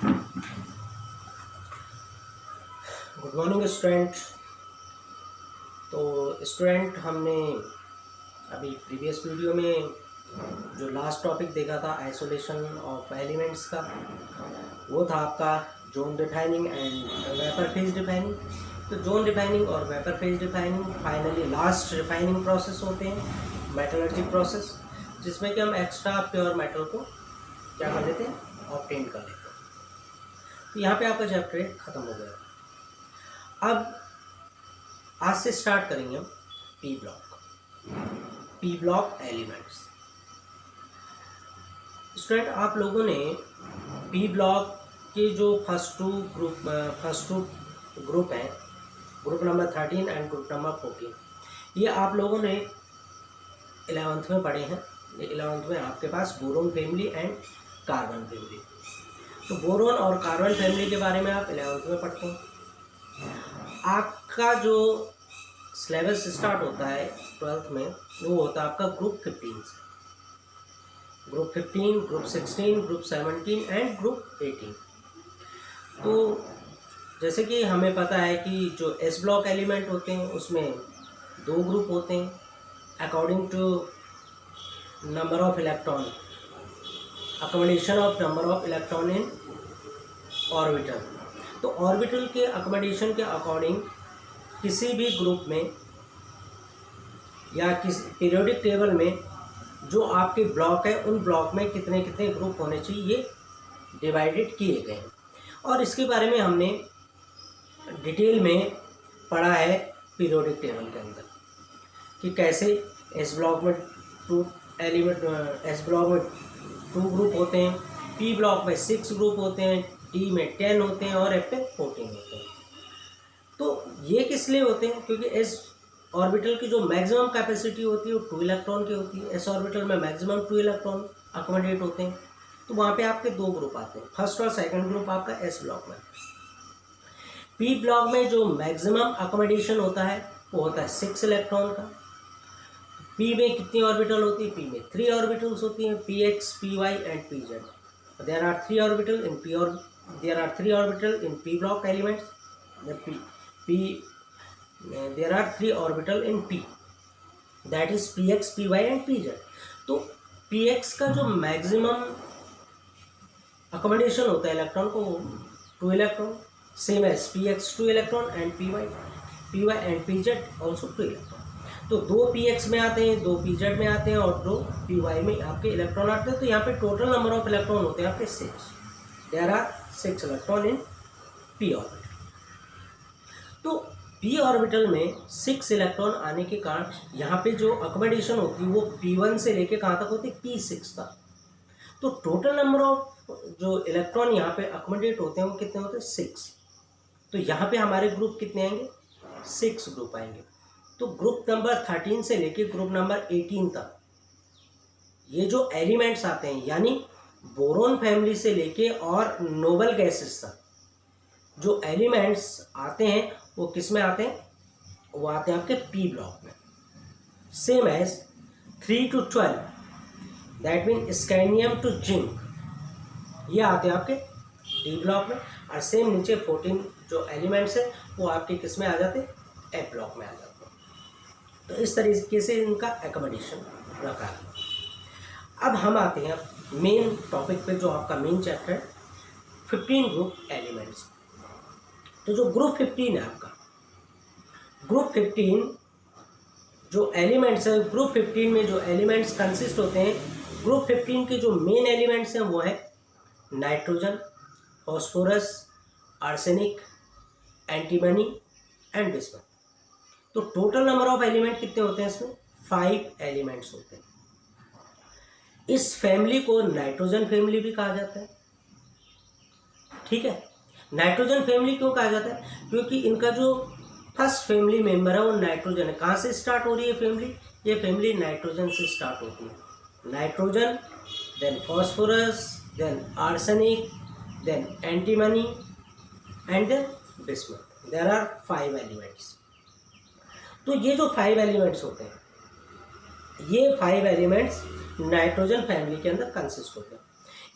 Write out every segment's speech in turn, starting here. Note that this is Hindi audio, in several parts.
Good morning student. तो स्टूडेंट, हमने अभी प्रीवियस वीडियो में जो लास्ट टॉपिक देखा था आइसोलेशन ऑफ एलिमेंट्स का, वो था आपका zone defining and vapour phase defining. तो जोन डिफाइनिंग और vapour phase defining finally last refining process होते हैं, मेटलर्जी प्रोसेस, जिसमें कि हम एक्स्ट्रा प्योर मेटल को क्या कर लेते हैं, ऑब्टेन कर लेते हैं। तो यहाँ पे आपका चैप्टर ख़त्म हो गया। अब आज से स्टार्ट करेंगे हम पी ब्लॉक एलिमेंट्स। स्टूडेंट, आप लोगों ने पी ब्लॉक के जो फर्स्ट टू ग्रुप हैं, group number 13 and group number 14, ये आप लोगों ने 11th में पढ़े हैं। ये 11th में आपके पास boron family and carbon family. तो बोरोन और कार्बन फैमिली के बारे में आप 11th में पढ़ते हैं। आपका जो सिलेबस स्टार्ट होता है 12th में, वो होता है आपका ग्रुप 15 से। Group 15, group 16, group 17 and group 18। तो जैसे कि हमें पता है कि जो एस ब्लॉक एलिमेंट होते हैं उसमें 2 ग्रुप होते हैं according to number of electron, accommodation of number of electron in orbital. तो ऑर्बिटल के अकोमोडेशन के अकॉर्डिंग किसी भी ग्रुप में या किसी पीरियोडिक टेबल में जो आपके ब्लॉक है, उन ब्लॉक में कितने कितने ग्रुप होने चाहिए, ये डिवाइडेड किए गए हैं। और इसके बारे में हमने डिटेल में पढ़ा है पीरियोडिक टेबल के अंदर कि कैसे एस ब्लॉक में 2 ग्रुप होते हैं, पी ब्लॉक में 6 ग्रुप होते हैं, टी में 10 होते हैं और एफ में 14 होते हैं। तो ये किस लिए होते हैं? क्योंकि एस ऑर्बिटल की जो मैक्सिमम कैपेसिटी होती है वो 2 इलेक्ट्रॉन की होती है। एस ऑर्बिटल में मैक्सिमम 2 इलेक्ट्रॉन अकोमोडेट होते हैं। तो वहाँ पे आपके 2 ग्रुप आते हैं, फर्स्ट और सेकंड ग्रुप आपका एस ब्लॉक में। पी ब्लॉक में जो मैक्सिमम अकोमोडेशन होता है वो होता है 6 इलेक्ट्रॉन का। पी में कितनी ऑर्बिटल होती है? पी में 3 ऑर्बिटल्स होती हैं, P X, P Y and P Z. There are 3 orbital in P, और there are 3 orbital in p block elements. There are 3 orbital in p, that is px, py and pz. तो px का जो मैक्सिमम अकोमोडेशन होता है इलेक्ट्रॉन को, 2 electron, same as px 2 electron and py and pz also 2 electron. तो 2 px में आते हैं, 2 pz में आते हैं और 2 py में आपके इलेक्ट्रॉन आते हैं। तो यहाँ पे टोटल नंबर ऑफ इलेक्ट्रॉन होते हैं आपके 6। There are 6 electron in P orbital. तो पी ऑर्बिटल में 6 इलेक्ट्रॉन आने के कारण यहाँ पे जो अकोमोडेशन होती है वो P1 से लेके कहाँ तक होती है? P6 तक। तो टोटल नंबर ऑफ जो इलेक्ट्रॉन यहाँ पे अकोमोडेट होते हैं वो कितने होते हैं? 6। तो यहाँ पे हमारे ग्रुप कितने आएंगे? 6 ग्रुप आएंगे। तो ग्रुप नंबर 13 से लेके ग्रुप नंबर 18 तक ये जो एलिमेंट्स आते हैं, यानी बोरोन फैमिली से लेके और नोबल गैसेस तक जो एलिमेंट्स आते हैं वो किस में आते हैं? वो आते हैं आपके पी ब्लॉक में। Same as 3 to 12, that mean scandium to zinc, ये आते हैं आपके डी ब्लॉक में। और सेम नीचे 14 जो एलिमेंट्स हैं वो आपके किस में आ जाते हैं? एफ ब्लॉक में आ जाते हैं। तो इस तरीके से इनका एकोमोडेशन रखा है। अब हम आते हैं मेन टॉपिक पे, जो आपका मेन चैप्टर है 15 ग्रुप एलिमेंट्स। तो जो ग्रुप 15 है आपका, ग्रुप 15 जो एलिमेंट्स है, ग्रुप 15 में जो एलिमेंट्स कंसिस्ट होते हैं, ग्रुप 15 के जो मेन एलिमेंट्स हैं वो है nitrogen, phosphorus, arsenic, antimony and bismuth. तो टोटल नंबर ऑफ एलिमेंट कितने होते हैं इसमें? 5 एलिमेंट्स होते हैं। इस फैमिली को नाइट्रोजन फैमिली भी कहा जाता है। ठीक है, नाइट्रोजन फैमिली क्यों कहा जाता है? क्योंकि इनका जो फर्स्ट फैमिली मेंबर है वो नाइट्रोजन है। कहाँ से स्टार्ट हो रही है फैमिली? ये फैमिली नाइट्रोजन से स्टार्ट होती है। Nitrogen, then phosphorus, then arsenic, then antimony and then bismuth. There are 5 elements. तो ये जो 5 एलिमेंट्स होते हैं, ये 5 एलिमेंट्स नाइट्रोजन फैमिली के अंदर कंसिस्ट होते हैं।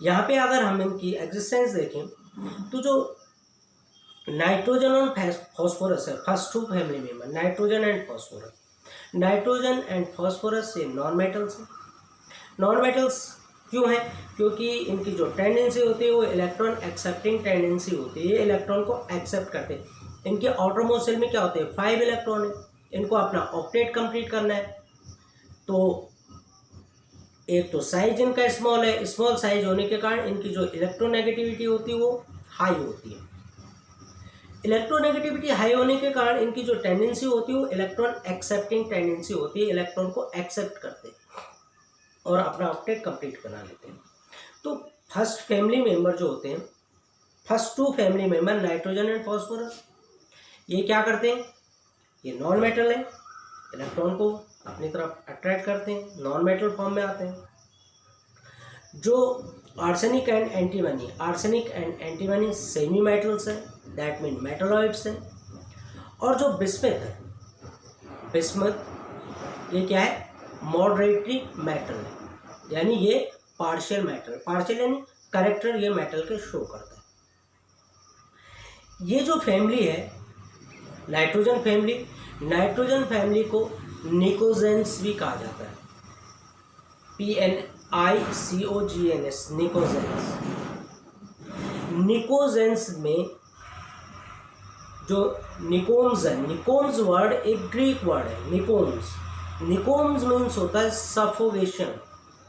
यहाँ पे अगर हम इनकी एग्जिस्टेंस देखें तो जो नाइट्रोजन और फॉस्फोरस है, first two family member nitrogen and phosphorus. Nitrogen and phosphorus ये नॉन मेटल्स हैं। नॉन मेटल्स क्यों है? क्योंकि इनकी जो टेंडेंसी होती है वो इलेक्ट्रॉन एक्सेप्टिंग टेंडेंसी होती है, ये इलेक्ट्रॉन को एक्सेप्ट करते हैं। इनके आउटरमोस्ट शेल में क्या होते हैं? 5 इलेक्ट्रॉन है, इनको अपना ऑक्टेट कंप्लीट करना है। तो एक तो साइज इनका स्मॉल है, स्मॉल साइज होने के कारण इनकी जो इलेक्ट्रोनेगेटिविटी होती है वो हाई होती है। इलेक्ट्रोनेगेटिविटी हाई होने के कारण इनकी जो टेंडेंसी होती है वो इलेक्ट्रॉन एक्सेप्टिंग टेंडेंसी होती है, इलेक्ट्रॉन को एक्सेप्ट करते हैं और अपना ऑक्टेट कंप्लीट बना लेते हैं। तो फर्स्ट फैमिली मेंबर जो होते हैं, first two family member nitrogen and phosphorus, ये क्या करते हैं? ये नॉन मेटल है, इलेक्ट्रॉन को अपनी तरफ अट्रैक्ट करते हैं, नॉन मेटल फॉर्म में आते हैं। जो arsenic and antimony, arsenic and antimony semi metals है, दैट मीन मेटलॉइड्स हैं। और जो बिस्मथ है, बिस्मथ ये क्या है? मॉडरेटरी मेटल है, यानी ये पार्शियल मेटल, पार्शियल यानी करेक्टर ये मेटल के शो करता है। ये जो फैमिली है नाइट्रोजन फैमिली, नाइट्रोजन फैमिली को निकोजेंस भी कहा जाता है, PNICOGENS, निकोजेंस। निकोजेंस में जो निकोम्स है, निकोम्स वर्ड एक ग्रीक वर्ड है, निकोम्स। निकोम्स मीन्स होता है सफोकेशन,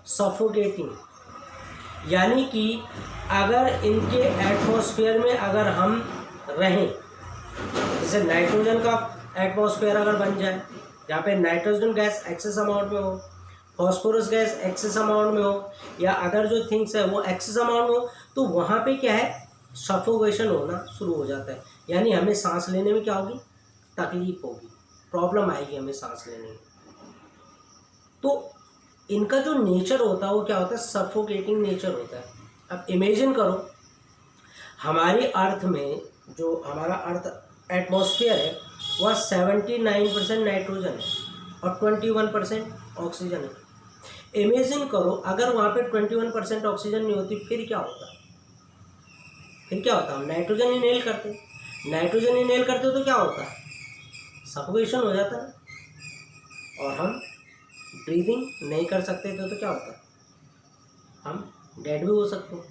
सफोकेटिंग, यानी कि अगर इनके एटमॉस्फेयर में अगर हम रहें, जैसे नाइट्रोजन का एटमॉस्फेयर अगर बन जाए जहाँ पे नाइट्रोजन गैस एक्सेस अमाउंट में हो, फॉस्फोरस गैस एक्सेस अमाउंट में हो, या अदर जो थिंग्स है वो एक्सेस अमाउंट में हो, तो वहाँ पे क्या है? सफोकेशन होना शुरू हो जाता है, यानी हमें सांस लेने में क्या होगी? तकलीफ होगी, प्रॉब्लम आएगी हमें सांस लेने में। तो इनका जो नेचर होता है वो क्या होता है? सफोकेटिंग नेचर होता है। अब इमेजिन करो, हमारी अर्थ में जो हमारा अर्थ एटमॉस्फेयर है वह 79% नाइट्रोजन है और 21% ऑक्सीजन है। इमेजिन करो अगर वहाँ पे 21% ऑक्सीजन नहीं होती, फिर क्या होता? फिर क्या होता? हम नाइट्रोजन इनहेल करते, नाइट्रोजन इनहेल करते तो क्या होता? सफोकेशन हो जाता है और हम ब्रीदिंग नहीं कर सकते थे, तो क्या होता? हम डेड भी हो सकते हैं।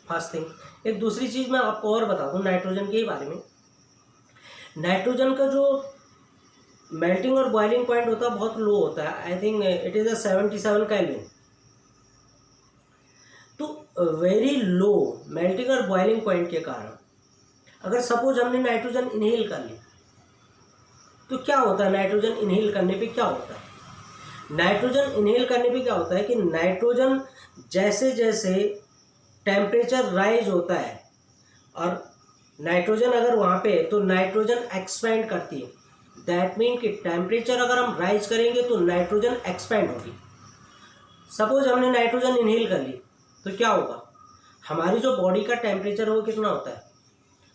First thing. एक दूसरी चीज़ मैं आपको और बता दूं नाइट्रोजन के ही बारे में। नाइट्रोजन का जो मेल्टिंग और बॉइलिंग पॉइंट होता है बहुत लो होता है, I think it is 77 kelvin. तो वेरी लो मेल्टिंग और बॉइलिंग पॉइंट के कारण अगर सपोज हमने नाइट्रोजन इनहेल कर ली तो क्या होता है? नाइट्रोजन इनहेल करने पे क्या होता है? नाइट्रोजन इनहेल करने पे क्या होता है कि नाइट्रोजन जैसे जैसे टेम्परेचर राइज होता है और नाइट्रोजन अगर वहाँ पे है तो नाइट्रोजन एक्सपैंड करती है, दैट मीन कि टेम्परेचर अगर हम राइज करेंगे तो नाइट्रोजन एक्सपैंड होगी। सपोज हमने नाइट्रोजन इनहेल कर ली तो क्या होगा? हमारी जो बॉडी का टेम्परेचर है वो कितना होता है?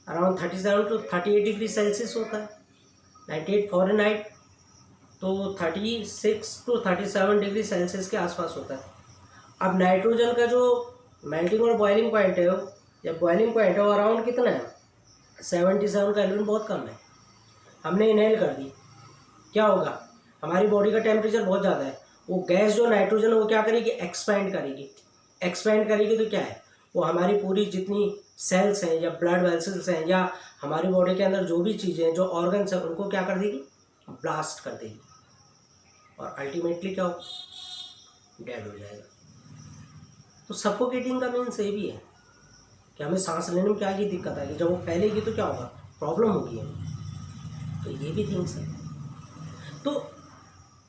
अराउंड 37 to 38 डिग्री सेल्सियस होता है, 98 फ़ारेनहाइट, तो 36 to 37 डिग्री सेल्सियस के आसपास होता है। अब नाइट्रोजन का जो मेल्टिंग और बॉइलिंग पॉइंट है या बॉइलिंग पॉइंट है वो अराउंड कितना है? 77 केल्विन, बहुत कम है। हमने इनहेल कर दी, क्या होगा? हमारी बॉडी का टेम्परेचर बहुत ज़्यादा है, वो गैस जो नाइट्रोजन है वो क्या करेगी? एक्सपैंड करेगी। एक्सपैंड करेगी तो क्या है? वो हमारी पूरी जितनी सेल्स हैं या ब्लड वेसल्स हैं या हमारी बॉडी के अंदर जो भी चीज़ें हैं, जो ऑर्गन्स हैं, उनको क्या कर देगी? ब्लास्ट कर देगी और अल्टीमेटली क्या हो? डेड हो जाएगा। तो सफोकेटिंग का मीन्स ये भी है कि हमें सांस लेने में क्या की दिक्कत आएगी, जब वो फैलेगी तो क्या होगा? प्रॉब्लम होगी हमें। तो ये भी थिंग्स है। तो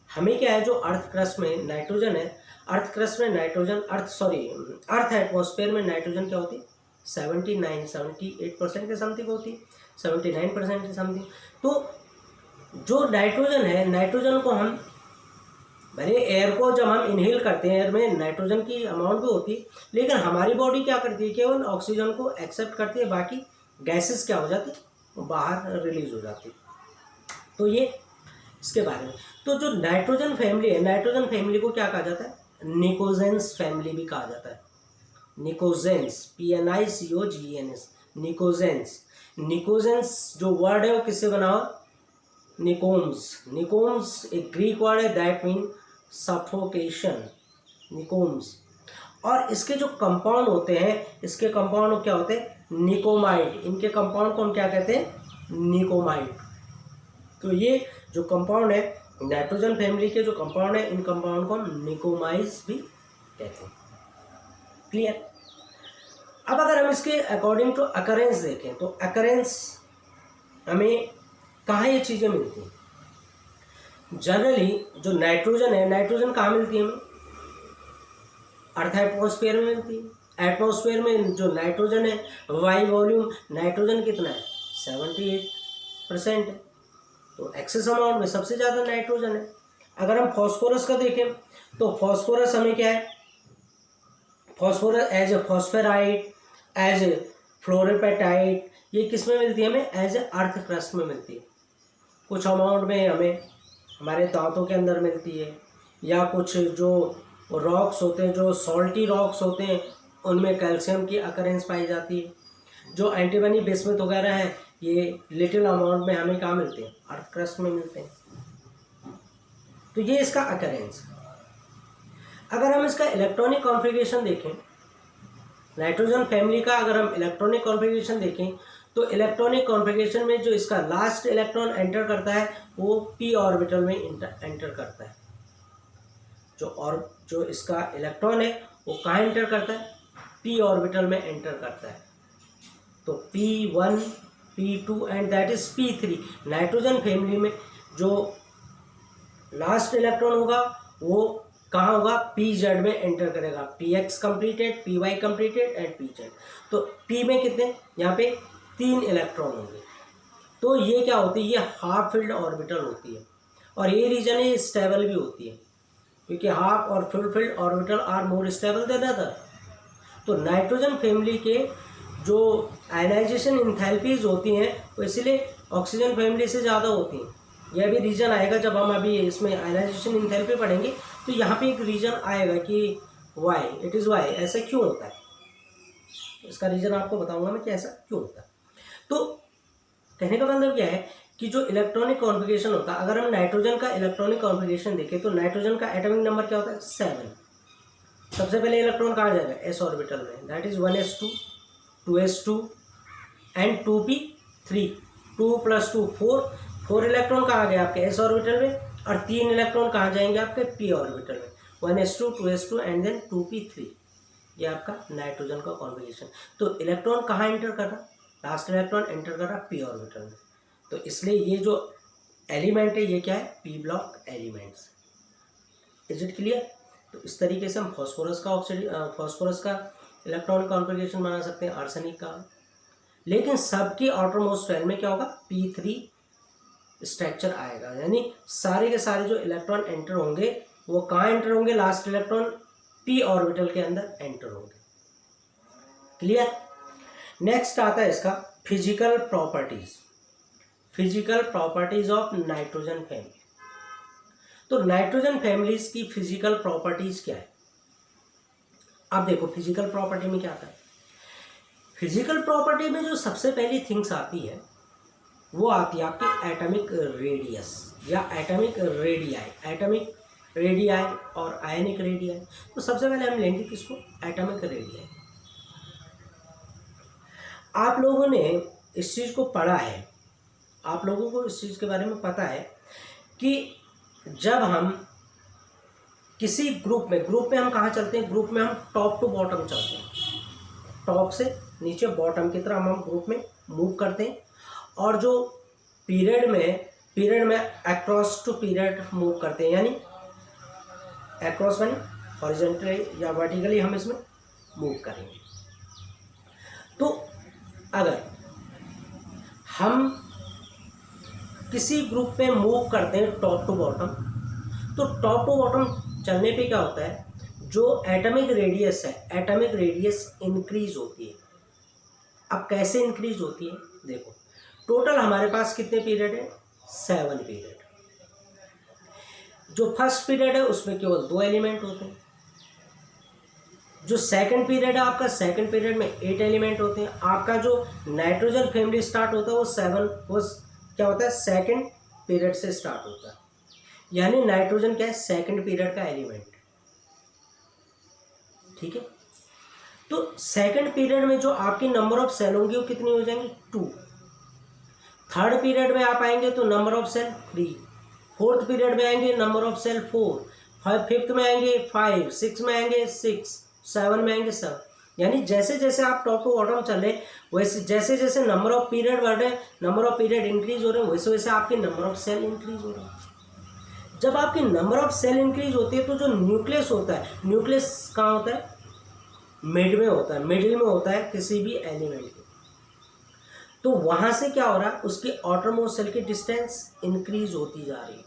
हमें क्या है, जो अर्थ क्रस्ट में नाइट्रोजन है, अर्थ क्रस्ट में नाइट्रोजन, अर्थ एटमॉस्फेयर में नाइट्रोजन क्या होती है? 78% के समथिंग होती है, 79% के समथिंग। तो जो नाइट्रोजन है, नाइट्रोजन को हम भले एयर को जब हम इनहेल करते हैं, एयर में नाइट्रोजन की अमाउंट भी होती है, लेकिन हमारी बॉडी क्या करती है? केवल ऑक्सीजन को एक्सेप्ट करती है, बाकी गैसेस क्या हो जाती है? बाहर रिलीज हो जाती है। तो ये इसके बारे में। तो जो नाइट्रोजन फैमिली है, नाइट्रोजन फैमिली को क्या कहा जाता है? निकोजेंस फैमिली भी कहा जाता है। Pnictogens, PNICOGENS, pnictogens. निकोजेंस जो वर्ड है वो किससे बना हुआ? निकोम्स। निकोम्स एक ग्रीक वर्ड है दैट मीन सफोकेशन, निकोम्स। और इसके जो कंपाउंड होते हैं, इसके कंपाउंड क्या होते हैं? निकोमाइड। इनके कंपाउंड को हम क्या कहते हैं? निकोमाइड। तो ये जो कंपाउंड है नाइट्रोजन फैमिली के जो कंपाउंड है, इन कंपाउंड को हम निकोमाइड्स भी कहते हैं। क्लियर? अब अगर हम इसके अकॉर्डिंग टू अकरेंस देखें तो अकरेंस हमें कहाँ ये चीज़ें मिलती हैं? जनरली जो नाइट्रोजन है, नाइट्रोजन कहाँ मिलती है हमें? अर्थ एटमॉस्फेयर में मिलती है। एटमॉस्फेयर में जो नाइट्रोजन है, वायु वॉल्यूम नाइट्रोजन कितना है? 78% है। तो एक्सेस अमाउंट में सबसे ज़्यादा नाइट्रोजन है। अगर हम फॉस्फोरस का देखें तो फॉस्फोरस हमें क्या है? Phosphorus as a phosphorite, as a fluorapatite, ये किस में मिलती है हमें? एज ए अर्थ क्रस्ट में मिलती है। कुछ अमाउंट में हमें हमारे दांतों के अंदर मिलती है, या कुछ जो रॉक्स होते हैं, जो सॉल्टी रॉक्स होते हैं, उनमें कैल्शियम की अकरेंस पाई जाती है। जो एंटीमनी बिस्मुथ वगैरह है, ये लिटिल अमाउंट में हमें कहाँ मिलते हैं? अर्थ क्रस्ट में मिलते हैं। तो ये इसका अकरेंस। अगर हम इसका इलेक्ट्रॉनिक कॉन्फ़िगरेशन देखें, नाइट्रोजन फैमिली का अगर हम इलेक्ट्रॉनिक कॉन्फ़िगरेशन देखें तो इलेक्ट्रॉनिक कॉन्फ़िगरेशन में जो इसका लास्ट इलेक्ट्रॉन एंटर करता है वो पी ऑर्बिटल में एंटर करता है। जो इसका इलेक्ट्रॉन है वो कहाँ एंटर करता है? पी ऑर्बिटल में एंटर करता है। तो P1, P2 and that is P3। Nitrogen family में जो लास्ट इलेक्ट्रॉन होगा वो कहाँ होगा? PZ में एंटर करेगा। PX completed, PY completed and PZ। तो P में कितने? यहाँ पे 3 इलेक्ट्रॉन होंगे। तो ये क्या होती है? ये हाफ फिल्ड ऑर्बिटल होती है, और ये रीजन है स्टेबल भी होती है, क्योंकि हाफ और full filled orbital are more stable than other. तो नाइट्रोजन फैमिली के जो आयनाइजेशन इंथैल्पीज होती हैं वो इसलिए ऑक्सीजन फैमिली से ज़्यादा होती हैं। यह भी रीजन आएगा जब हम अभी इसमें आयनाइजेशन इंथैल्पी पढ़ेंगे, तो यहाँ पे एक रीजन आएगा कि वाई, इट इज़ वाई, ऐसा क्यों होता है। इसका रीजन आपको बताऊंगा मैं कि ऐसा क्यों होता है। तो कहने का मतलब क्या है कि जो इलेक्ट्रॉनिक कॉन्फ़िगरेशन होता है, अगर हम नाइट्रोजन का इलेक्ट्रॉनिक कॉन्फ़िगरेशन देखें तो नाइट्रोजन का एटॉमिक नंबर क्या होता है? 7। सबसे पहले इलेक्ट्रॉन कहाँ जाएगा? एस ऑर्बिटल में, that is 1s2, 2s2 and 2p3। 2 + 2 4 electron कहाँ गए आपके? एस ऑर्बिटल में, और 3 इलेक्ट्रॉन कहाँ जाएंगे आपके? पी ऑर्बिटल में, 1s2, 2s2 and then 2p3। ये आपका नाइट्रोजन का कॉन्फ़िगरेशन। तो इलेक्ट्रॉन कहाँ एंटर कर रहा? लास्ट इलेक्ट्रॉन एंटर कर रहा पी ऑर्बिटल में। तो इसलिए ये जो एलिमेंट है ये क्या है? P block elements. Is it clear? तो इस तरीके से हम फॉस्फोरस का इलेक्ट्रॉनिक कॉन्फ़िगरेशन बना सकते हैं, आर्सेनिक का। लेकिन सबकी आउटरमोस्ट शेल में क्या होगा? P3 स्ट्रक्चर आएगा, यानी सारे के सारे जो इलेक्ट्रॉन एंटर होंगे वो कहाँ एंटर होंगे? लास्ट इलेक्ट्रॉन पी ऑर्बिटल के अंदर एंटर होंगे। क्लियर? नेक्स्ट आता है इसका physical properties. Physical properties of nitrogen family. तो नाइट्रोजन फैमिलीज की फिजिकल प्रॉपर्टीज क्या है? अब देखो फिजिकल प्रॉपर्टी में क्या आता है। फिजिकल प्रॉपर्टी में जो सबसे पहली थिंग्स आती है वो आती है आपकी एटॉमिक रेडियस या एटॉमिक रेडियाई। एटॉमिक रेडियाई और आयनिक रेडियाई। तो सबसे पहले हम लेंगे किसको? Atomic radii. आप लोगों ने इस चीज़ को पढ़ा है, आप लोगों को इस चीज़ के बारे में पता है कि जब हम किसी ग्रुप में हम कहाँ चलते हैं? ग्रुप में हम टॉप टू बॉटम चलते हैं, टॉप से नीचे बॉटम की तरह हम ग्रुप में मूव करते हैं। और जो पीरियड में अक्रॉस टू पीरियड मूव करते हैं, यानी अक्रॉस यानी हॉरिजॉन्टली या वर्टिकली हम इसमें मूव करेंगे। तो अगर हम किसी ग्रुप में मूव करते हैं टॉप टू बॉटम, तो टॉप टू बॉटम चलने पे क्या होता है? जो एटॉमिक रेडियस है, एटॉमिक रेडियस इंक्रीज होती है। अब कैसे इंक्रीज होती है? देखो टोटल हमारे पास कितने पीरियड है? 7 पीरियड। जो फर्स्ट पीरियड है उसमें केवल 2 एलिमेंट होते हैं, जो सेकंड पीरियड है आपका, सेकंड पीरियड में 8 एलिमेंट होते हैं। आपका जो नाइट्रोजन फैमिली स्टार्ट होता है वो 7 वो क्या होता है, सेकंड पीरियड से स्टार्ट होता है। यानी नाइट्रोजन क्या है, सेकंड पीरियड का एलिमेंट। ठीक है, तो सेकंड पीरियड में जो आपकी नंबर ऑफ सेल होंगी वो कितनी हो जाएंगी, 2। थर्ड पीरियड में आप आएंगे तो number of shell 3। Fourth period में आएंगे नंबर ऑफ सेल 4। फिफ्थ में आएंगे 5। सिक्स में आएंगे 6। 7 में आएंगे 7। यानी जैसे जैसे आप टॉप टू बॉटम चले, वैसे जैसे जैसे नंबर ऑफ पीरियड बढ़ रहे हैं, नंबर ऑफ पीरियड इंक्रीज हो रहे हैं, वैसे वैसे आपकी नंबर ऑफ सेल इंक्रीज हो रहे हैं। जब आपकी नंबर ऑफ सेल इंक्रीज होती है तो जो न्यूक्लियस होता है, न्यूक्लियस कहाँ होता है, मिड में होता है, मिडिल में होता है किसी भी एलिमेंट के। तो वहां से क्या हो रहा है, उसकी आउटरमोस्ट सेल की डिस्टेंस इंक्रीज होती जा रही है।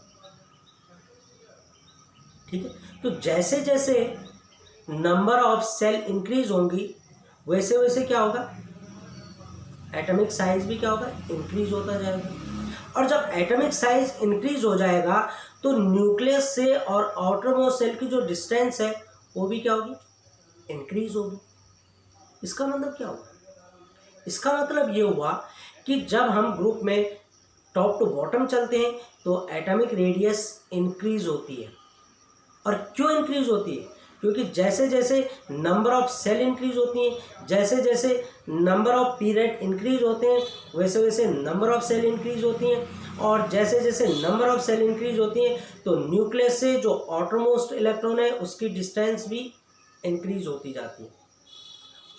ठीक है, तो जैसे जैसे नंबर ऑफ सेल इंक्रीज होंगी वैसे वैसे क्या होगा, एटॉमिक साइज भी क्या होगा, इंक्रीज होता जाएगा। और जब एटॉमिक साइज इंक्रीज हो जाएगा तो न्यूक्लियस से और आउटरमोस्ट सेल की जो डिस्टेंस है वो भी क्या होगी, इंक्रीज होगी। इसका मतलब क्या हुआ, इसका मतलब ये हुआ कि जब हम ग्रुप में टॉप टू बॉटम चलते हैं तो एटॉमिक रेडियस इंक्रीज होती है। और क्यों इंक्रीज होती है, क्योंकि जैसे जैसे नंबर ऑफ सेल इंक्रीज होती हैं, जैसे जैसे नंबर ऑफ पीरियड इंक्रीज होते हैं, वैसे वैसे नंबर ऑफ सेल इंक्रीज होती हैं। और जैसे जैसे नंबर ऑफ सेल इंक्रीज होती हैं तो न्यूक्लियस से जो आउटरमोस्ट इलेक्ट्रॉन है उसकी डिस्टेंस भी इंक्रीज होती जाती है।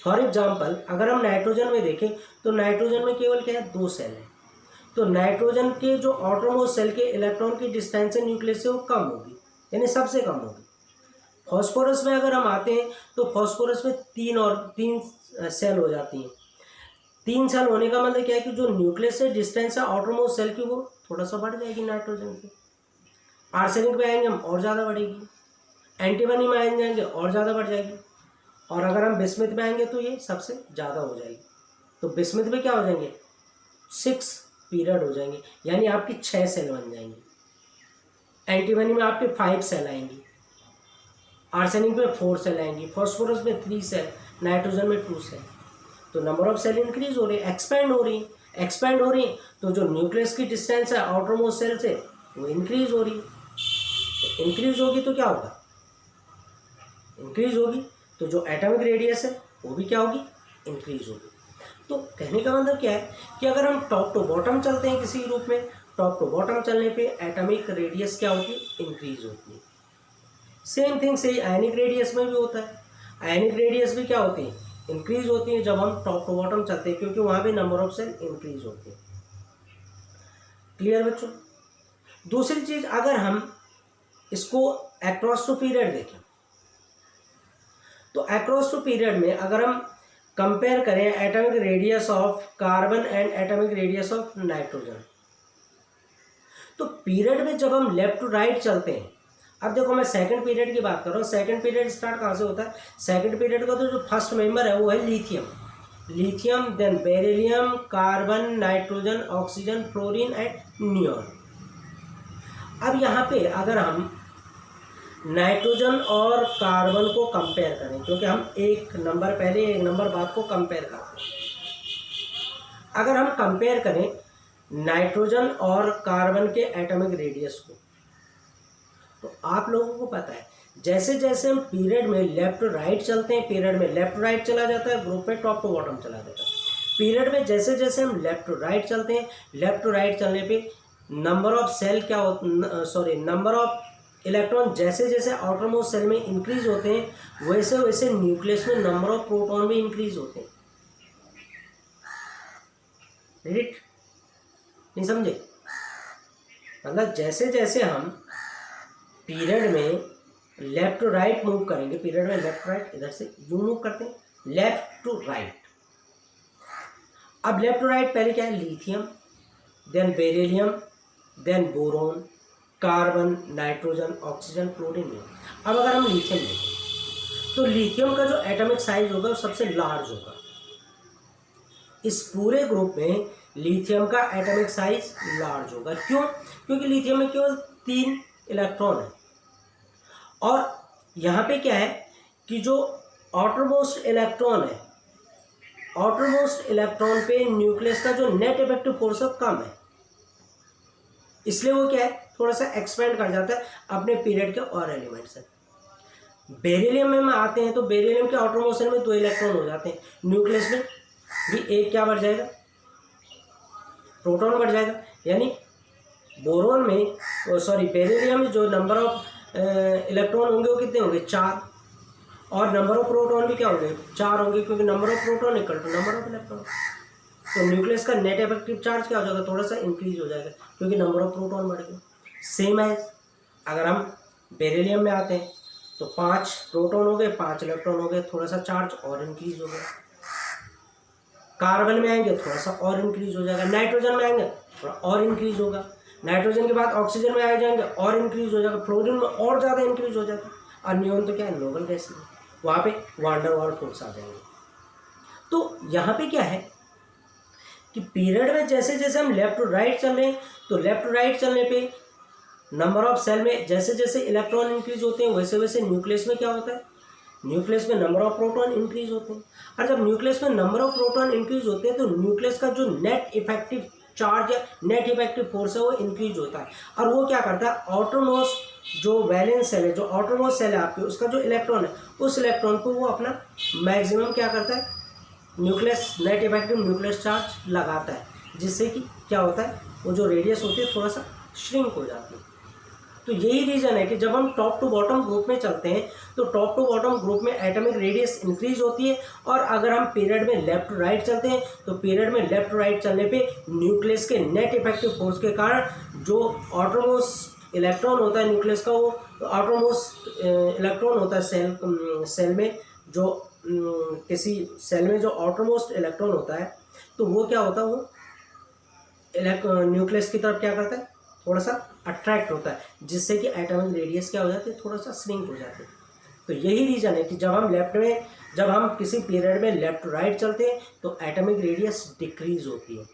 फॉर एग्जाम्पल अगर हम नाइट्रोजन में देखें तो नाइट्रोजन में केवल क्या है, 2 सेल है। तो नाइट्रोजन के जो आउटरमोस्ट सेल के इलेक्ट्रॉन की डिस्टेंस है न्यूक्लियस से वो कम होगी, यानी सबसे कम होगी। फॉस्फोरस में अगर हम आते हैं तो फॉस्फोरस में 3 सेल हो जाती हैं। 3 सेल होने का मतलब क्या है कि जो न्यूक्लियस से डिस्टेंस है आउटरमोस्ट सेल की वो थोड़ा सा बढ़ जाएगी नाइट्रोजन से। आर्सेनिक में आएंगे हम और ज़्यादा बढ़ेगी, एंटीमनी में आएंगे और ज़्यादा बढ़ जाएगी, और अगर हम बिस्मिथ में आएंगे तो ये सबसे ज़्यादा हो जाएगी। तो बिस्मिथ में क्या हो जाएंगे, 6 पीरियड हो जाएंगे, यानी आपकी 6 सेल बन जाएंगी। एंटीमनी में आपके 5 सेल आएंगी, आर्सेनिक में 4 सेल आएंगी, फॉस्फोरस में 3 सेल, नाइट्रोजन में 2 सेल। तो नंबर ऑफ सेल इंक्रीज हो रही है, एक्सपेंड हो रही है, एक्सपेंड हो रही है, तो जो न्यूक्लियस की डिस्टेंस है आउटरमोस्ट सेल से वो इंक्रीज हो रही है। तो इंक्रीज होगी तो क्या होगा, इंक्रीज होगी तो जो एटॉमिक रेडियस है वो भी क्या होगी, इंक्रीज होगी। तो कहने का मतलब क्या है कि अगर हम टॉप टू बॉटम चलते हैं किसी ग्रुप में, टॉप टू बॉटम चलने पे एटॉमिक रेडियस क्या होती है, इंक्रीज होती है। सेम थिंग सही आयनिक रेडियस में भी होता है। आयनिक रेडियस भी क्या होती है, इंक्रीज होती है जब हम टॉप टू बॉटम चलते हैं, क्योंकि वहाँ भी नंबर ऑफ सेल इंक्रीज होते हैं। क्लियर बच्चों। दूसरी चीज अगर हम इसको अक्रॉस टू पीरियड देखें तो अक्रॉस टू पीरियड में अगर हम कंपेयर करें atomic radius of carbon and atomic radius of nitrogen, तो पीरियड में जब हम लेफ्ट टू राइट चलते हैं, अब देखो मैं सेकंड पीरियड की बात कर रहा हूँ। सेकंड पीरियड स्टार्ट कहाँ से होता है, सेकंड पीरियड का तो जो फर्स्ट मेंबर है वो है lithium, lithium then beryllium, carbon, nitrogen, oxygen, fluorine and neon. अब यहाँ पे अगर हम नाइट्रोजन और कार्बन को कंपेयर करें, क्योंकि हम एक नंबर पहले एक नंबर बाद को कंपेयर करते हैं। अगर हम कंपेयर करें नाइट्रोजन और कार्बन के एटॉमिक रेडियस को, तो आप लोगों को पता है जैसे जैसे हम पीरियड में लेफ्ट टू राइट चलते हैं, पीरियड में लेफ्ट टू राइट चला जाता है, ग्रुप में टॉप टू बॉटम चला जाता है। पीरियड में जैसे जैसे हम लेफ्ट टू राइट चलते हैं, लेफ्ट टू राइट चलने पे नंबर ऑफ सेल क्या नंबर ऑफ इलेक्ट्रॉन जैसे जैसे आउटरमोस्ट सेल में इंक्रीज होते हैं, वैसे वैसे न्यूक्लियस में नंबर ऑफ प्रोटॉन भी इंक्रीज होते हैं। राइट, नहीं समझे, मतलब जैसे जैसे हम पीरियड में लेफ्ट टू राइट मूव करेंगे, पीरियड में लेफ्ट राइट इधर से यू मूव करते हैं, लेफ्ट टू राइट। अब लेफ्ट टू राइट पहले क्या है, lithium, then beryllium, then boron, carbon, nitrogen, oxygen, fluorine. अब अगर हम लिथियम देखें तो लिथियम का जो एटॉमिक साइज होगा वो सबसे लार्ज होगा। इस पूरे ग्रुप में लिथियम का एटॉमिक साइज लार्ज होगा। क्यों, क्योंकि लिथियम में केवल 3 इलेक्ट्रॉन है। और यहाँ पे क्या है कि जो आउटरमोस्ट इलेक्ट्रॉन है, आउटरमोस्ट इलेक्ट्रॉन पे न्यूक्लियस का जो नेट इफेक्टिव फोर्स है कम है, इसलिए वो क्या है थोड़ा सा एक्सपेंड कर जाता है अपने पीरियड के और एलिमेंट से। बेरिलियम में आते हैं तो बेरिलियम के आउटर मोशन में 2 इलेक्ट्रॉन हो जाते हैं, न्यूक्लियस में भी एक क्या बढ़ जाएगा, प्रोटॉन बढ़ जाएगा। यानी बोरोन में बेरिलियम में जो नंबर ऑफ इलेक्ट्रॉन होंगे वो कितने होंगे 4, और नंबर ऑफ प्रोटॉन भी क्या होंगे 4 होंगे, क्योंकि number of proton equal to number of electron. तो न्यूक्लियस का नेट इफेक्टिव चार्ज क्या हो जाएगा, थोड़ा सा इंक्रीज हो जाएगा, क्योंकि नंबर ऑफ प्रोटॉन बढ़ गए। सेम एज अगर हम बेरिलियम में आते हैं तो 5 प्रोटॉन हो गए, 5 इलेक्ट्रॉन हो गए, थोड़ा सा चार्ज और इंक्रीज हो गया। कार्बन में आएंगे थोड़ा सा और इंक्रीज हो जाएगा, नाइट्रोजन में आएंगे थोड़ा और इंक्रीज होगा, नाइट्रोजन के बाद ऑक्सीजन में आ जाएंगे और इंक्रीज हो जाएगा, फ्लोरीन में और ज़्यादा इंक्रीज हो जाएगा, और नियोन तो क्या है नोबल गैस है, वहाँ पे वान डेर वाल्स फोर्स आ जाएंगे। तो यहाँ पे क्या है कि पीरियड में जैसे जैसे हम लेफ्ट टू राइट चल रहे हैं तो लेफ्ट टू राइट चलने पे नंबर ऑफ सेल में जैसे जैसे इलेक्ट्रॉन इंक्रीज होते हैं वैसे वैसे न्यूक्लियस में क्या होता है, न्यूक्लियस में नंबर ऑफ प्रोटॉन इंक्रीज होते हैं। और जब न्यूक्लियस में नंबर ऑफ प्रोटॉन इंक्रीज होते हैं तो न्यूक्लियस का जो नेट इफेक्टिव चार्ज या नेट इफेक्टिव फोर्स है वो इंक्रीज होता है, और वो क्या करता है आउटरमोस्ट जो वैलेंस सेल है, जो आउटरमोस्ट सेल है आपके, उसका जो इलेक्ट्रॉन है उस इलेक्ट्रॉन को वो अपना मैक्सिमम क्या करता है nucleus net effective nucleus charge लगाता है, जिससे कि क्या होता है वो जो रेडियस होती है थोड़ा सा श्रिंक हो जाती है। तो यही रीज़न है कि जब हम टॉप टू बॉटम ग्रुप में चलते हैं तो टॉप टू बॉटम ग्रुप में एटॉमिक रेडियस इंक्रीज होती है, और अगर हम पीरियड में लेफ्ट टू राइट चलते हैं तो पीरियड में लेफ्ट टू राइट चलने पे न्यूक्लियस के नेट इफेक्टिव फोर्स के कारण जो आउटरमोस्ट इलेक्ट्रॉन होता है न्यूक्लियस का, वो आउटरमोस्ट इलेक्ट्रॉन होता है सेल में, जो किसी सेल में जो आउटरमोस्ट इलेक्ट्रॉन होता है तो वो क्या होता है वो न्यूक्लियस की तरफ क्या करता है थोड़ा सा अट्रैक्ट होता है, जिससे कि एटॉमिक रेडियस क्या हो जाती है थोड़ा सा श्रिंक हो जाती है। तो यही रीज़न है कि जब हम किसी पीरियड में लेफ्ट टू राइट चलते हैं तो एटॉमिक रेडियस डिक्रीज होती है।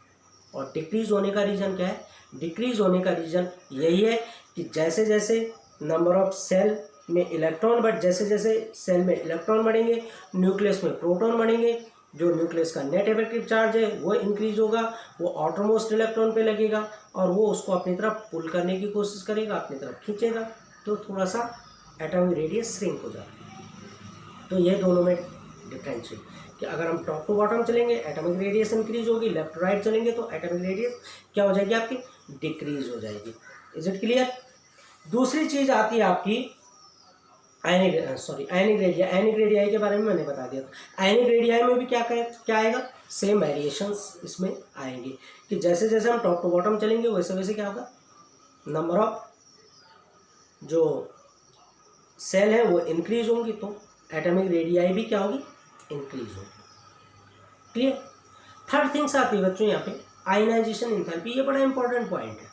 और डिक्रीज होने का रीज़न क्या है, डिक्रीज होने का रीज़न यही है कि जैसे जैसे नंबर ऑफ सेल में इलेक्ट्रॉन जैसे जैसे सेल में इलेक्ट्रॉन बढ़ेंगे न्यूक्लियस में प्रोटॉन बढ़ेंगे, जो न्यूक्लियस का नेट इफेक्टिव चार्ज है वो इंक्रीज होगा, वो आउटरमोस्ट इलेक्ट्रॉन पे लगेगा और वो उसको अपनी तरफ पुल करने की कोशिश करेगा, अपनी तरफ खींचेगा, तो थोड़ा सा एटॉमिक रेडियस श्रिंक हो जाता है। तो ये दोनों में डिफरेंस है कि अगर हम टॉप टू बॉटम चलेंगे एटॉमिक रेडियस इंक्रीज होगी, लेफ्ट टू राइट चलेंगे तो एटॉमिक रेडियस क्या हो जाएगी आपकी डिक्रीज हो जाएगी। Is it clear. दूसरी चीज़ आती है आपकी आयनिक रेडिया। आयनिक रेडियाई के बारे में मैंने बता दिया था। आयनिक रेडियाई में भी क्या आएगा, सेम वेरिएशंस इसमें आएंगे कि जैसे जैसे हम टॉप टू बॉटम चलेंगे वैसे वैसे क्या होगा नंबर ऑफ जो सेल है वो इंक्रीज होंगी, तो एटॉमिक रेडियाई भी क्या होगी इंक्रीज होगी। क्लियर। थर्ड थिंग्स आती है बच्चों यहाँ पे आयनाइजेशन एंथैल्पी, ये बड़ा इंपॉर्टेंट पॉइंट है।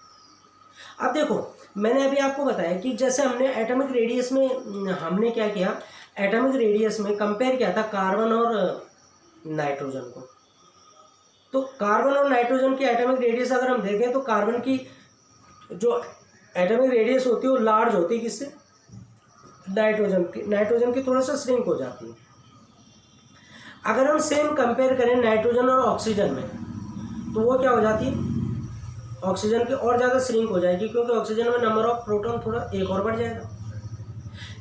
अब देखो मैंने अभी आपको बताया कि जैसे हमने एटॉमिक रेडियस में हमने क्या किया, एटॉमिक रेडियस में कंपेयर किया था कार्बन और नाइट्रोजन को। तो कार्बन और नाइट्रोजन की एटॉमिक रेडियस अगर हम देखें तो कार्बन की जो एटॉमिक रेडियस होती है वो लार्ज होती है, किससे नाइट्रोजन की थोड़ा सा श्रिंक हो जाती है। अगर हम सेम कंपेयर करें नाइट्रोजन और ऑक्सीजन में तो वो क्या हो जाती है ऑक्सीजन की और ज़्यादा श्रिंक हो जाएगी, क्योंकि ऑक्सीजन में नंबर ऑफ प्रोटॉन थोड़ा एक और बढ़ जाएगा।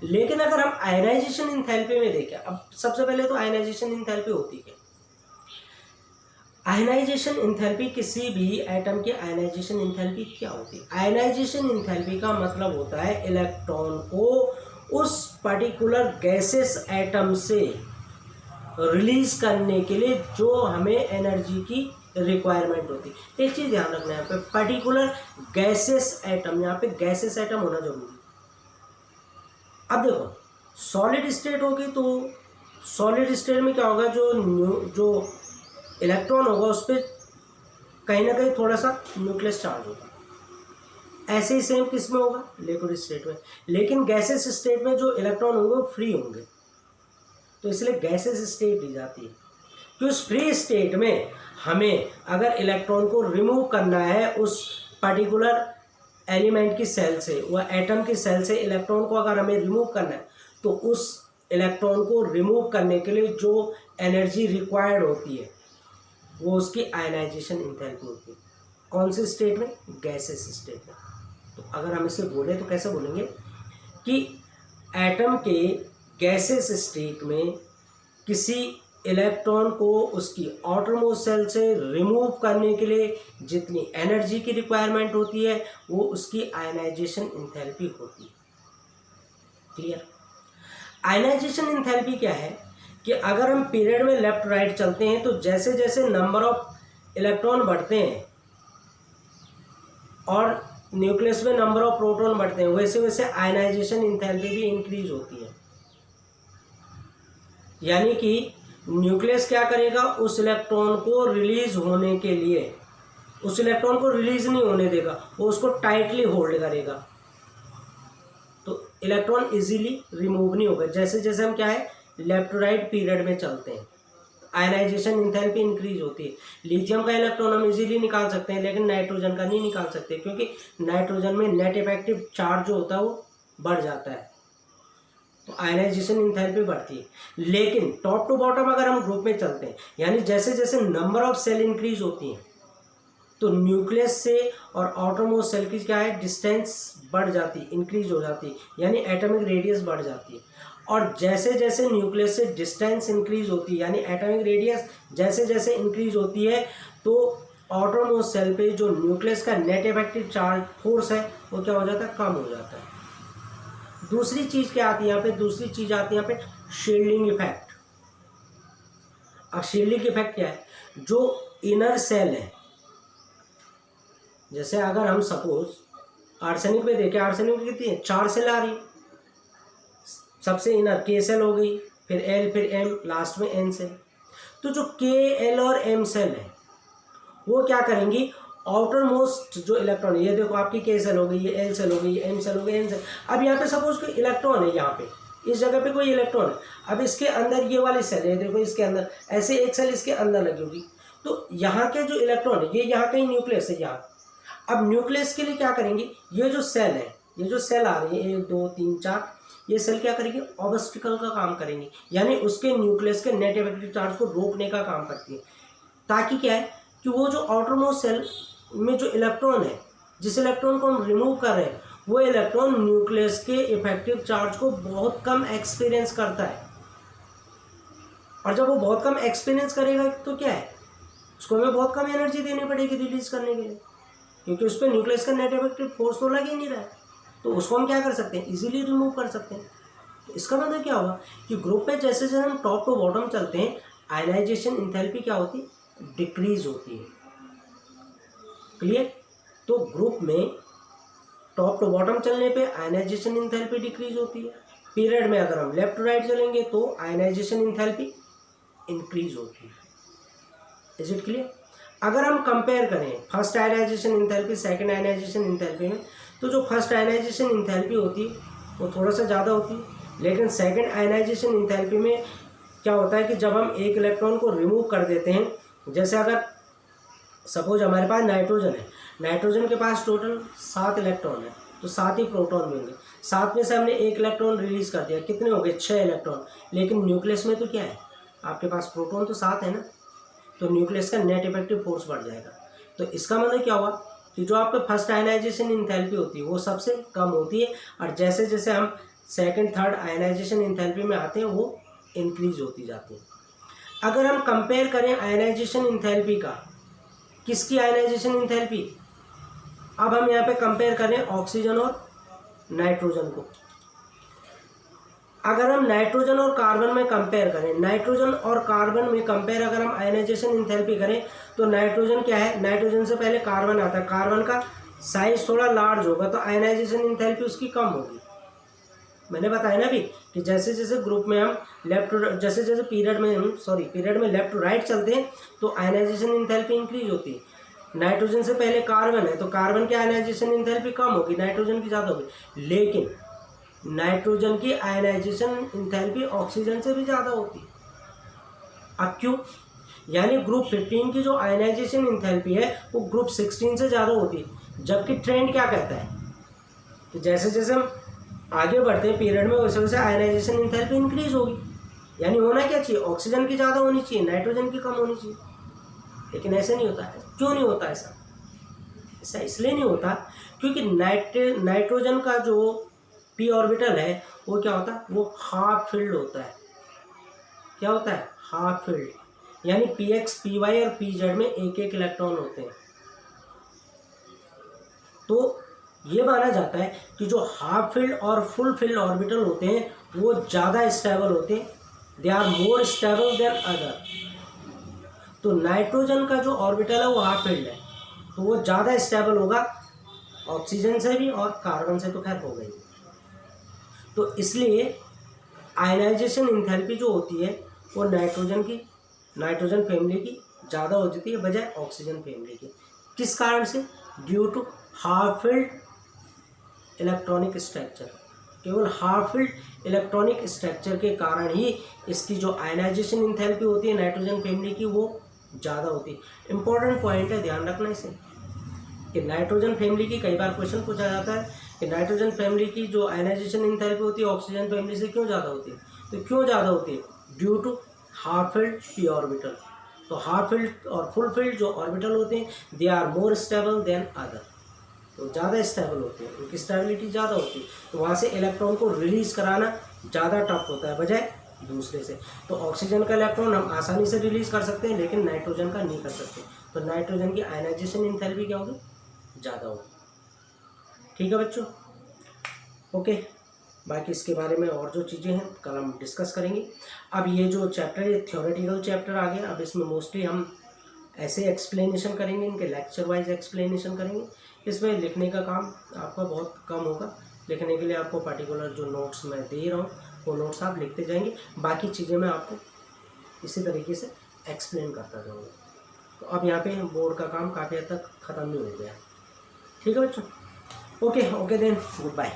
लेकिन अगर हम आयनाइजेशन एंथैल्पी में देखें, अब सबसे पहले तो आयनाइजेशन एंथैल्पी होती है। आयनाइजेशन एंथैल्पी किसी भी एटम की आयनाइजेशन एंथैल्पी क्या होती है। आयनाइजेशन एंथैल्पी का मतलब होता है इलेक्ट्रॉन को उस पर्टिकुलर गैसेस एटम से रिलीज करने के लिए जो हमें एनर्जी की रिक्वायरमेंट होती है। एक चीज़ ध्यान रखना है यहाँ पे, पर्टिकुलर गैसेस एटम, यहाँ पे गैसेस एटम होना जरूरी। अब देखो सॉलिड स्टेट होगी तो सॉलिड स्टेट में क्या होगा, जो इलेक्ट्रॉन होगा उस पर कहीं ना कहीं थोड़ा सा न्यूक्लियस चार्ज होगा। ऐसे ही सेम किस में होगा लिक्विड स्टेट में। लेकिन गैसेस स्टेट में जो इलेक्ट्रॉन होंगे वो फ्री होंगे, तो इसलिए गैसेस स्टेट दी जाती है कि उस फ्री स्टेट में हमें अगर इलेक्ट्रॉन को रिमूव करना है उस पर्टिकुलर एलिमेंट की सेल से, वह एटम की सेल से इलेक्ट्रॉन को अगर हमें रिमूव करना है तो उस इलेक्ट्रॉन को रिमूव करने के लिए जो एनर्जी रिक्वायर्ड होती है वो उसकी आयनाइजेशन इंथैल्पी होती है। कौन सी स्टेट में? गैसेस स्टेट में। तो अगर हम इसे बोले तो कैसे बोलेंगे कि एटम के गैसेस स्टेट में किसी इलेक्ट्रॉन को उसकी आउटरमोस्ट शेल से रिमूव करने के लिए जितनी एनर्जी की रिक्वायरमेंट होती है वो उसकी आयनाइजेशन इंथैल्पी होती है। क्लियर? आयनाइजेशन इंथैल्पी क्या है कि अगर हम पीरियड में लेफ्ट राइट चलते हैं तो जैसे जैसे नंबर ऑफ इलेक्ट्रॉन बढ़ते हैं और न्यूक्लियस में नंबर ऑफ प्रोटॉन बढ़ते हैं वैसे वैसे आयनाइजेशन इंथैल्पी भी इंक्रीज होती है। यानी कि न्यूक्लियस क्या करेगा, उस इलेक्ट्रॉन को रिलीज होने के लिए उस इलेक्ट्रॉन को रिलीज नहीं होने देगा, वो उसको टाइटली होल्ड करेगा तो इलेक्ट्रॉन इजीली रिमूव नहीं होगा। जैसे जैसे हम क्या है लेफ्ट टू राइट पीरियड में चलते हैं आयनाइजेशन इंथैल्पी इंक्रीज होती है। लिथियम का इलेक्ट्रॉन हम इजीली निकाल सकते हैं लेकिन नाइट्रोजन का नहीं निकाल सकते क्योंकि नाइट्रोजन में नेट इफेक्टिव चार्ज जो होता है वो बढ़ जाता है तो आयनाइजेशन इंथैल्पी बढ़ती है। लेकिन टॉप टू बॉटम अगर हम ग्रुप में चलते हैं यानी जैसे जैसे नंबर ऑफ सेल इंक्रीज होती हैं तो न्यूक्लियस से और आउटरमोस्ट सेल की क्या है डिस्टेंस बढ़ जाती है, इंक्रीज हो जाती है यानी एटॉमिक रेडियस बढ़ जाती है। और जैसे जैसे न्यूक्लियस से डिस्टेंस इंक्रीज होती है यानी एटॉमिक रेडियस जैसे जैसे इंक्रीज होती है तो आउटरमोस्ट सेल पे जो न्यूक्लियस का नेट इफेक्टिव चार्ज फोर्स है वो क्या हो जाता है, कम हो जाता है। दूसरी चीज़ क्या आती है यहाँ पे, दूसरी चीज़ आती है यहाँ पे शील्डिंग इफेक्ट। अब शील्डिंग इफेक्ट क्या है, जो इनर सेल है जैसे अगर हम सपोज आर्सेनिक में देखें, आर्सेनिक में कितनी है 4 सेल आ रही, सबसे इनर के सेल हो गई फिर एल फिर एम लास्ट में एन सेल। तो जो के एल और एम सेल है वो क्या करेंगी, आउटर मोस्ट जो इलेक्ट्रॉन है ये देखो आपकी के सेल हो गई, ये एल सेल हो गई, ये एम सेल हो गई, एन सेल। अब यहाँ पे सपोज कोई इलेक्ट्रॉन है, यहाँ पे इस जगह पे कोई इलेक्ट्रॉन है, अब इसके अंदर ये वाली सेल है देखो इसके अंदर ऐसे एक सेल इसके अंदर लगी होगी तो यहाँ के जो इलेक्ट्रॉन है ये यहाँ कहीं न्यूक्लियस है यहाँ। अब न्यूक्लियस के लिए क्या करेंगे, ये जो सेल है ये जो सेल आ रही है 1 2 3 4 ये सेल क्या करेंगे, ऑब्स्टिकल का काम करेंगे यानी उसके न्यूक्लियस के नेट इफेक्टिव चार्ज को रोकने का काम करती है। ताकि क्या है कि वो जो आउटरमोस्ट सेल में जो इलेक्ट्रॉन है, जिस इलेक्ट्रॉन को हम रिमूव कर रहे हैं वो इलेक्ट्रॉन न्यूक्लियस के इफेक्टिव चार्ज को बहुत कम एक्सपीरियंस करता है। और जब वो बहुत कम एक्सपीरियंस करेगा तो क्या है, उसको हमें बहुत कम एनर्जी देनी पड़ेगी रिलीज करने के लिए क्योंकि उस पर न्यूक्लियस का नेट इफेक्टिव फोर्स तो लग ही नहीं रहा है। तो उसको हम क्या कर सकते हैं, इजीली रिमूव कर सकते हैं। तो इसका मतलब क्या होगा कि ग्रुप में जैसे जैसे हम टॉप टू बॉटम चलते हैं आयनाइजेशन इंथैल्पी क्या होती है, डिक्रीज होती है। क्लियर? तो ग्रुप में टॉप टू बॉटम चलने पे आयनाइजेशन इंथैल्पी डिक्रीज होती है। पीरियड में अगर हम लेफ्ट टू राइट चलेंगे तो आयनाइजेशन इंथैल्पी इंक्रीज होती है। Is it clear? अगर हम कंपेयर करें first ionization enthalpy second ionization enthalpy में तो जो फर्स्ट आयनाइजेशन इंथैल्पी होती है वो थोड़ा सा ज़्यादा होती है लेकिन सेकंड आयनाइजेशन इंथैल्पी में क्या होता है कि जब हम एक इलेक्ट्रॉन को रिमूव कर देते हैं, जैसे अगर सपोज हमारे पास नाइट्रोजन है, नाइट्रोजन के पास टोटल 7 इलेक्ट्रॉन है तो 7 ही प्रोटॉन भी होंगे, 7 में से हमने एक इलेक्ट्रॉन रिलीज कर दिया, कितने हो गए 6 इलेक्ट्रॉन। लेकिन न्यूक्लियस में तो क्या है, आपके पास प्रोटॉन तो 7 है ना, तो न्यूक्लियस का नेट इफेक्टिव फोर्स बढ़ जाएगा। तो इसका मतलब क्या हुआ कि जो आपके फर्स्ट आयनाइजेशन इंथैल्पी होती है वो सबसे कम होती है और जैसे जैसे हम सेकंड थर्ड आयनाइजेशन इंथैल्पी में आते हैं वो इंक्रीज होती जाती है। अगर हम कंपेयर करें आयनाइजेशन इंथैल्पी का, किसकी आयनाइजेशन इंथैल्पी, अब हम यहाँ पे कंपेयर करें ऑक्सीजन और नाइट्रोजन को। अगर हम नाइट्रोजन और कार्बन में कंपेयर करें, नाइट्रोजन और कार्बन में कंपेयर अगर हम आयनाइजेशन इंथैल्पी करें तो नाइट्रोजन क्या है, नाइट्रोजन से पहले कार्बन आता है, कार्बन का साइज थोड़ा लार्ज होगा तो आयनाइजेशन इंथैल्पी उसकी कम होगी। मैंने बताया ना अभी कि जैसे जैसे ग्रुप में हम जैसे जैसे पीरियड में लेफ्ट टू राइट चलते हैं तो आयनाइजेशन इंथैल्पी इंक्रीज होती है। नाइट्रोजन से पहले कार्बन है तो कार्बन की आयनाइजेशन इंथैल्पी कम होगी, नाइट्रोजन की ज़्यादा होगी। लेकिन नाइट्रोजन की आयनाइजेशन इंथैल्पी ऑक्सीजन से भी ज़्यादा होती है। अब क्यों, यानी ग्रुप 15 की जो आयनाइजेशन इंथैल्पी है वो ग्रुप 16 से ज़्यादा होती है। जबकि ट्रेंड क्या कहता है कि जैसे जैसे हम आगे बढ़ते हैं पीरियड में, वैसे वैसे आयनाइजेशन एंथैल्पी इंक्रीज होगी। यानी होना क्या चाहिए, ऑक्सीजन की ज़्यादा होनी चाहिए, नाइट्रोजन की कम होनी चाहिए। लेकिन ऐसे नहीं होता है। क्यों नहीं होता ऐसा? ऐसा इसलिए नहीं होता क्योंकि नाइट्रोजन का जो पी ऑर्बिटल है वो क्या होता है, वो हाफ फिल्ड होता है। क्या होता है? Half filled. यानी पी एक्स, पी वाई और पी जेड में एक एक इलेक्ट्रॉन होते हैं। तो ये माना जाता है कि जो हाफ फिल्ड और फुल फिल्ड ऑर्बिटल होते हैं वो ज़्यादा स्टेबल होते हैं, they are more stable than other. तो नाइट्रोजन का जो ऑर्बिटल है वो हाफ फिल्ड है, तो वो ज़्यादा स्टेबल होगा ऑक्सीजन से भी और कार्बन से तो खैर हो गई। तो इसलिए आयनाइजेशन एंथैल्पी जो होती है वो नाइट्रोजन फैमिली की ज़्यादा हो जाती है बजाय ऑक्सीजन फैमिली की। किस कारण से? Due to half filled electronic structure. केवल हाफ फिल्ड इलेक्ट्रॉनिक स्ट्रक्चर के कारण ही इसकी जो आयनाइजेशन एंथैल्पी होती है नाइट्रोजन फैमिली की वो ज़्यादा होती है। इंपॉर्टेंट पॉइंट है, ध्यान रखना इसे, कि नाइट्रोजन फैमिली की कई बार क्वेश्चन पूछा जाता है कि नाइट्रोजन फैमिली की जो आयनाइजेशन एंथैल्पी होती है ऑक्सीजन फैमिली से क्यों ज़्यादा होती है? तो क्यों ज़्यादा होती है? Due to half filled p orbital. तो हाफ फिल्ड और फुल फिल्ड जो ऑर्बिटल होते हैं they are more stable than other, तो ज़्यादा स्टेबल होते हैं, उनकी स्टेबिलिटी ज़्यादा होती है। तो वहाँ से इलेक्ट्रॉन को रिलीज़ कराना ज़्यादा टफ होता है बजाय दूसरे से। तो ऑक्सीजन का इलेक्ट्रॉन हम आसानी से रिलीज़ कर सकते हैं लेकिन नाइट्रोजन का नहीं कर सकते। तो नाइट्रोजन की आयनाइजेशन एंथैल्पी क्या होगी? ज़्यादा होगी। ठीक है बच्चों, ओके। बाकी इसके बारे में और जो चीज़ें हैं कल हम डिस्कस करेंगे। अब ये जो चैप्टर है थ्योरेटिकल चैप्टर आ गया। अब इसमें मोस्टली हम ऐसे एक्सप्लेनेशन करेंगे, इनके लेक्चर वाइज एक्सप्लेनेशन करेंगे। इसमें लिखने का काम आपका बहुत कम होगा। लिखने के लिए आपको पर्टिकुलर जो नोट्स मैं दे रहा हूँ वो नोट्स आप लिखते जाएंगे, बाकी चीज़ें मैं आपको इसी तरीके से एक्सप्लेन करता जाऊँगा। तो अब यहाँ पे बोर्ड का काम काफ़ी हद तक ख़त्म ही हो गया। ठीक है बच्चों, ओके देन, गुड बाय।